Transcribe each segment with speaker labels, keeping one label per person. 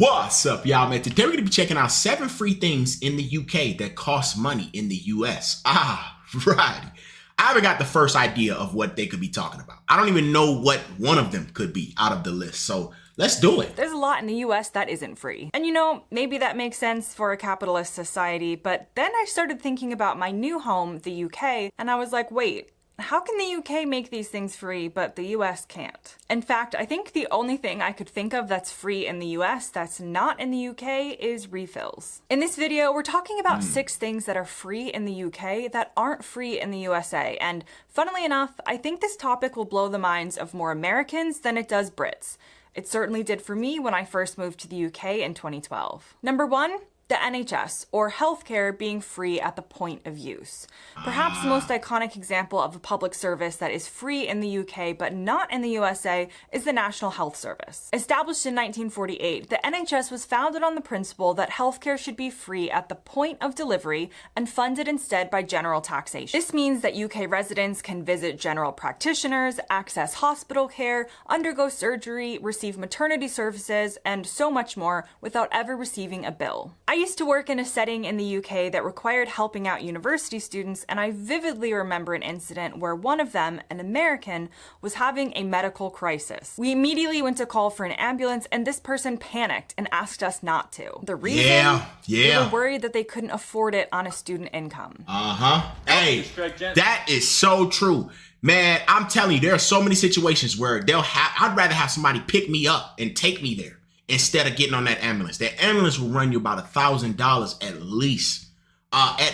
Speaker 1: What's up, y'all, man? Today we're going to be checking out 7 free things in the UK that cost money in the US. Right. I haven't got the first idea of what they could be talking about. I don't even know what one of them could be out of the list. So let's do it.
Speaker 2: There's a lot in the US that isn't free. And you know, maybe that makes sense for a capitalist society, but then I started thinking about my new home, the UK, and I was like, wait, how can the UK make these things free, but the US can't? In fact, I think the only thing I could think of that's free in the US that's not in the UK is refills. In this video, we're talking about 6 things that are free in the UK that aren't free in the USA. And funnily enough, I think this topic will blow the minds of more Americans than it does Brits. It certainly did for me when I first moved to the UK in 2012. Number 1, the NHS, or healthcare being free at the point of use. Perhaps the most iconic example of a public service that is free in the UK but not in the USA is the National Health Service. Established in 1948, the NHS was founded on the principle that healthcare should be free at the point of delivery and funded instead by general taxation. This means that UK residents can visit general practitioners, access hospital care, undergo surgery, receive maternity services, and so much more without ever receiving a bill. I used to work in a setting in the UK that required helping out university students, and I vividly remember an incident where one of them, an American, was having a medical crisis. We immediately went to call for an ambulance, and this person panicked and asked us not to. The reason? They were worried that they couldn't afford it on a student income.
Speaker 1: Hey, that is so true. Man, I'm telling you, there are so many situations where I'd rather have somebody pick me up and take me there instead of getting on that ambulance. That ambulance will run you about $1,000 at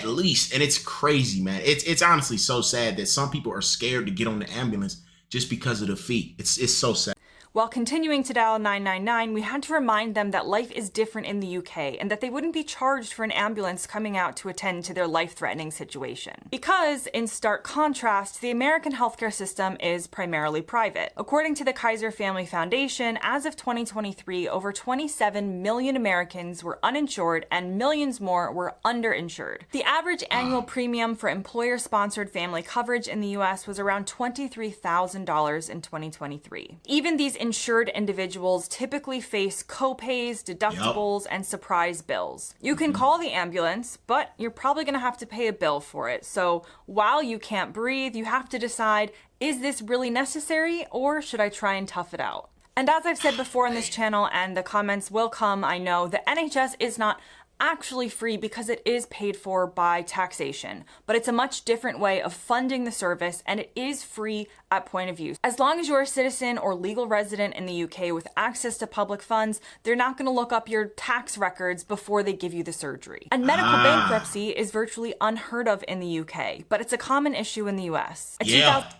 Speaker 1: least. And it's crazy, man. It's honestly so sad that some people are scared to get on the ambulance just because of the fee. It's so sad.
Speaker 2: While continuing to dial 999, we had to remind them that life is different in the UK and that they wouldn't be charged for an ambulance coming out to attend to their life-threatening situation. Because, in stark contrast, the American healthcare system is primarily private. According to the Kaiser Family Foundation, as of 2023, over 27 million Americans were uninsured and millions more were underinsured. The average annual premium for employer-sponsored family coverage in the US was around $23,000 in 2023. Even these insured individuals typically face co-pays, deductibles, and surprise bills. You can call the ambulance, but you're probably going to have to pay a bill for it. So while you can't breathe, you have to decide, is this really necessary, or should I try and tough it out? And as I've said before on this channel, and the comments will come, I know, the NHS is not actually free because it is paid for by taxation, but it's a much different way of funding the service, and it is free at point of use. As long as you're a citizen or legal resident in the UK with access to public funds, they're not going to look up your tax records before they give you the surgery. And medical bankruptcy is virtually unheard of in the UK, but it's a common issue in the US.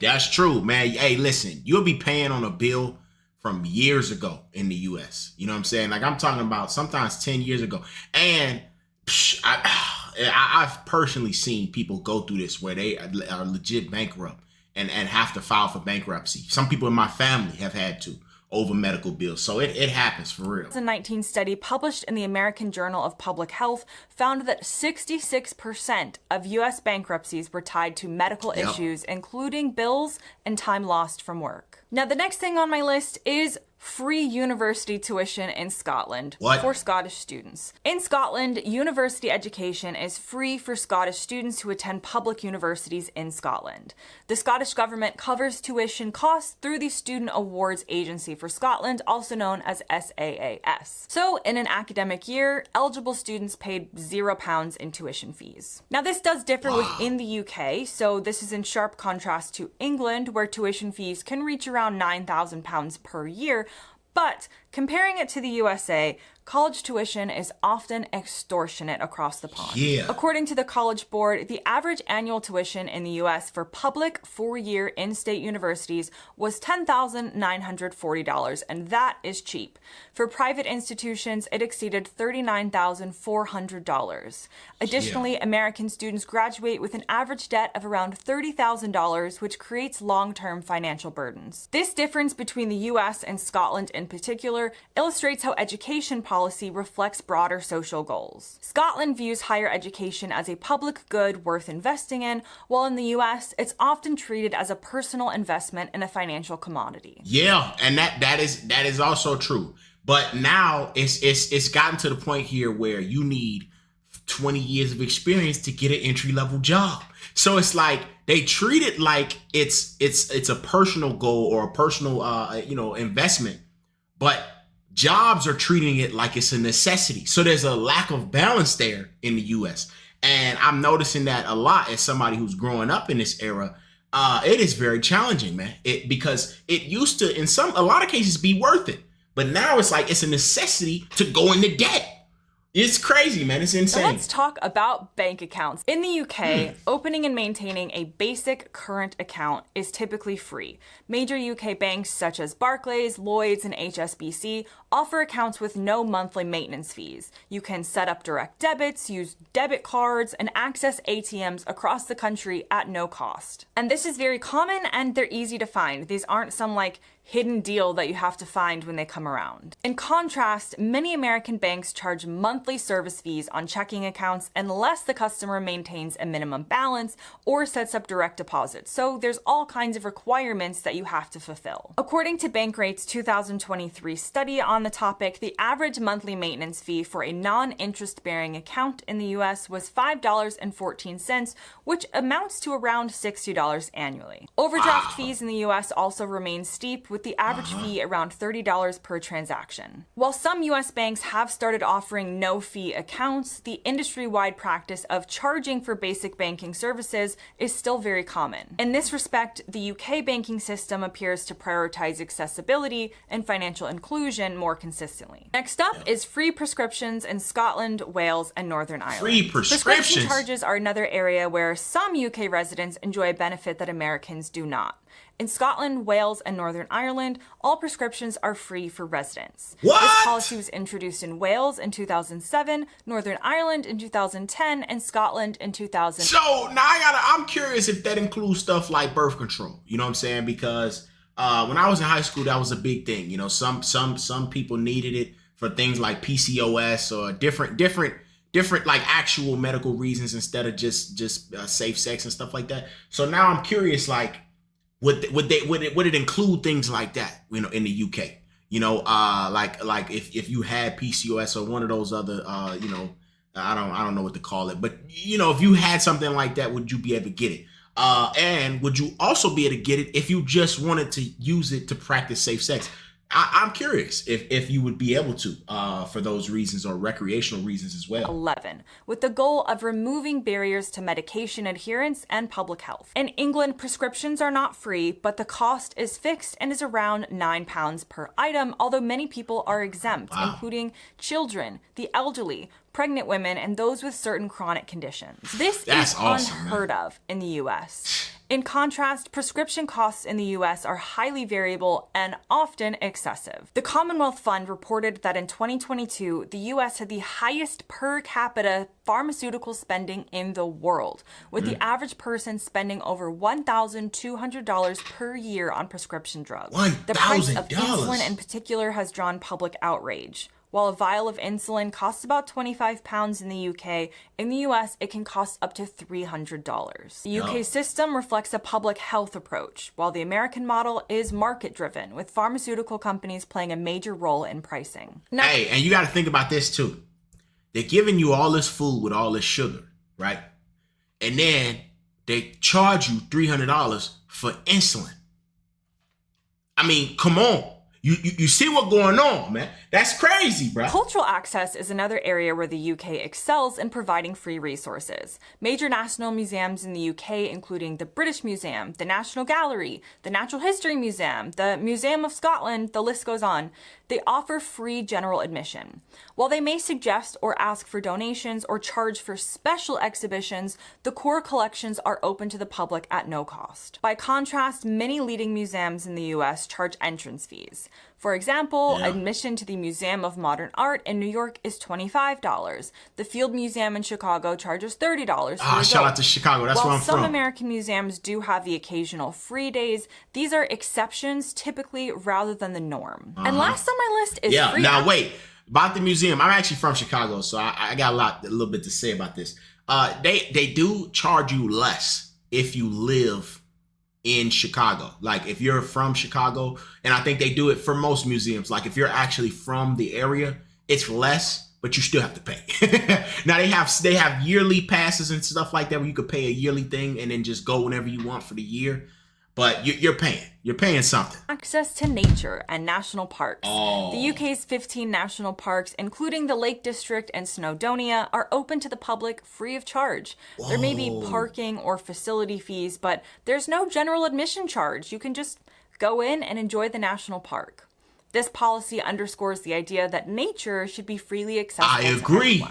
Speaker 1: That's true, man. Hey, listen, you'll be paying on a bill from years ago in the US. You know what I'm saying? Like, I'm talking about sometimes 10 years ago. And I've personally seen people go through this where they are legit bankrupt and have to file for bankruptcy. Some people in my family have had to over medical bills. So it happens for real.
Speaker 2: A 2019 study published in the American Journal of Public Health found that 66% of US bankruptcies were tied to medical issues, including bills and time lost from work. Now, the next thing on my list is free university tuition in Scotland for Scottish students. In Scotland, university education is free for Scottish students who attend public universities in Scotland. The Scottish government covers tuition costs through the Student Awards Agency for Scotland, also known as SAAS. So, in an academic year, eligible students paid £0 in tuition fees. Now, this does differ within the UK, so this is in sharp contrast to England, where tuition fees can reach around £9,000 per year. But comparing it to the USA, college tuition is often extortionate across the pond. According to the College Board, the average annual tuition in the US for public 4-year in-state universities was $10,940, and that is cheap. For private institutions, it exceeded $39,400. Additionally, American students graduate with an average debt of around $30,000, which creates long-term financial burdens. This difference between the US and Scotland in particular illustrates how education policy reflects broader social goals. Scotland views higher education as a public good worth investing in, while in the US, it's often treated as a personal investment in a financial commodity.
Speaker 1: Yeah, and that is also true. But now it's gotten to the point here where you need 20 years of experience to get an entry level job. So it's like they treat it like it's a personal goal or a personal investment, but jobs are treating it like it's a necessity. So there's a lack of balance there in the US. And I'm noticing that a lot as somebody who's growing up in this era. It is very challenging, man. Because it used to, in a lot of cases, be worth it. But now it's like it's a necessity to go into debt. It's crazy, man. It's insane.
Speaker 2: Now let's talk about bank accounts. In the UK, opening and maintaining a basic current account is typically free. Major UK banks such as Barclays, Lloyds, and HSBC offer accounts with no monthly maintenance fees. You can set up direct debits, use debit cards, and access ATMs across the country at no cost. And this is very common and they're easy to find. These aren't some like hidden deal that you have to find when they come around. In contrast, many American banks charge monthly service fees on checking accounts unless the customer maintains a minimum balance or sets up direct deposits. So there's all kinds of requirements that you have to fulfill. According to Bankrate's 2023 study on the topic, the average monthly maintenance fee for a non-interest bearing account in the US was $5.14, which amounts to around $60 annually. Overdraft fees in the US also remain steep, with the average fee around $30 per transaction. While some US banks have started offering no-fee accounts, the industry-wide practice of charging for basic banking services is still very common. In this respect, the UK banking system appears to prioritize accessibility and financial inclusion more consistently. Next up is free prescriptions in Scotland, Wales, and Northern Ireland.
Speaker 1: Free prescriptions?
Speaker 2: Prescription charges are another area where some UK residents enjoy a benefit that Americans do not. In Scotland, Wales, and Northern Ireland, all prescriptions are free for residents.
Speaker 1: What?
Speaker 2: This policy was introduced in Wales in 2007, Northern Ireland in 2010, and Scotland in 2000.
Speaker 1: So now I'm curious if that includes stuff like birth control. You know what I'm saying? Because when I was in high school, that was a big thing. You know, some people needed it for things like PCOS or different like actual medical reasons instead of just safe sex and stuff like that. So now I'm curious, like, would it include things like that, you know, in the UK? You know, like if you had PCOS or one of those other, you know, I don't know what to call it, but you know, if you had something like that, would you be able to get it? And would you also be able to get it if you just wanted to use it to practice safe sex? I'm curious if you would be able to for those reasons or recreational reasons as well.
Speaker 2: 11, with the goal of removing barriers to medication adherence and public health. In England, prescriptions are not free, but the cost is fixed and is around £9 per item, although many people are exempt, including children, the elderly, pregnant women, and those with certain chronic conditions. This is awesome, unheard of in the US. In contrast, prescription costs in the US are highly variable and often excessive. The Commonwealth Fund reported that in 2022, the US had the highest per capita pharmaceutical spending in the world, with the average person spending over $1,200 per year on prescription drugs.
Speaker 1: $1,000?
Speaker 2: The price of insulin in particular has drawn public outrage. While a vial of insulin costs about £25 in the UK, in the US it can cost up to $300. The UK system reflects a public health approach, while the American model is market-driven, with pharmaceutical companies playing a major role in pricing. Now,
Speaker 1: hey, and you got to think about this too. They're giving you all this food with all this sugar, right? And then they charge you $300 for insulin. I mean, come on. You see what's going on, man. That's crazy, bro.
Speaker 2: Cultural access is another area where the UK excels in providing free resources. Major national museums in the UK, including the British Museum, the National Gallery, the Natural History Museum, the Museum of Scotland, the list goes on, they offer free general admission. While they may suggest or ask for donations or charge for special exhibitions, the core collections are open to the public at no cost. By contrast, many leading museums in the US charge entrance fees. For example, admission to the Museum of Modern Art in New York is $25. The Field Museum in Chicago charges $30 for
Speaker 1: shout out to Chicago. That's where I'm from.
Speaker 2: While some American museums do have the occasional free days, these are exceptions typically rather than the norm. And last on my list is free.
Speaker 1: Now wait, about the museum. I'm actually from Chicago, so I got a little bit to say about this. They do charge you less if you live in Chicago. Like if you're from Chicago, and I think they do it for most museums, like if you're actually from the area, it's less, but you still have to pay. Now they have yearly passes and stuff like that where you could pay a yearly thing and then just go whenever you want for the year. But you're paying something.
Speaker 2: Access to nature and national parks.
Speaker 1: Oh.
Speaker 2: The UK's 15 national parks, including the Lake District and Snowdonia, are open to the public free of charge.
Speaker 1: Whoa.
Speaker 2: There may be parking or facility fees, but there's no general admission charge. You can just go in and enjoy the national park. This policy underscores the idea that nature should be freely accessible.
Speaker 1: I agree.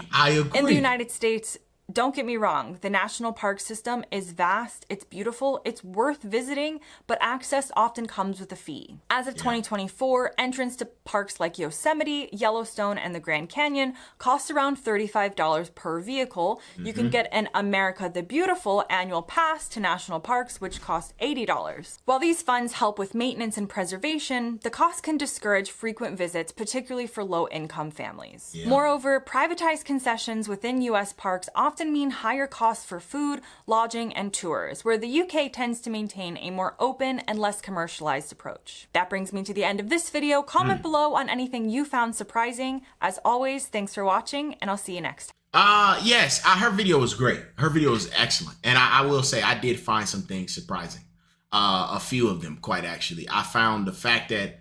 Speaker 2: In the United States, don't get me wrong, the national park system is vast, it's beautiful, it's worth visiting, but access often comes with a fee. As of 2024, entrance to parks like Yosemite, Yellowstone, and the Grand Canyon costs around $35 per vehicle. You can get an America the Beautiful annual pass to national parks, which costs $80. While these funds help with maintenance and preservation, the cost can discourage frequent visits, particularly for low-income families.
Speaker 1: Yeah.
Speaker 2: Moreover, privatized concessions within U.S. parks often mean higher costs for food, lodging, and tours, where the UK tends to maintain a more open and less commercialized approach. That brings me to the end of this video. Comment below on anything you found surprising. As always, thanks for watching, and I'll see you next time.
Speaker 1: Yes, her video was great. Her video was excellent. And I will say I did find some things surprising. A few of them, quite actually. I found the fact that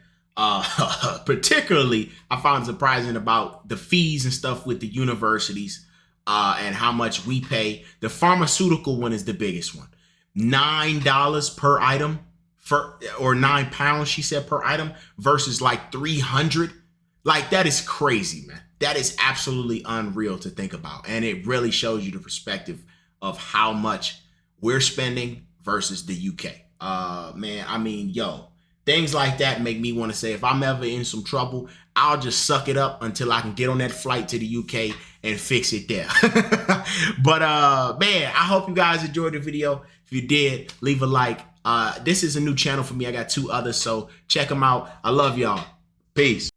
Speaker 1: particularly I found surprising about the fees and stuff with the universities. And how much we pay. The pharmaceutical one is the biggest one. $9 per item or £9, she said, per item versus like 300. Like that is crazy, man. That is absolutely unreal to think about. And it really shows you the perspective of how much we're spending versus the UK. Man, I mean, yo, things like that make me want to say if I'm ever in some trouble, I'll just suck it up until I can get on that flight to the UK and fix it there. But man, I hope you guys enjoyed the video. If you did, leave a like. This is a new channel for me. I got 2 others, so check them out. I love y'all. Peace.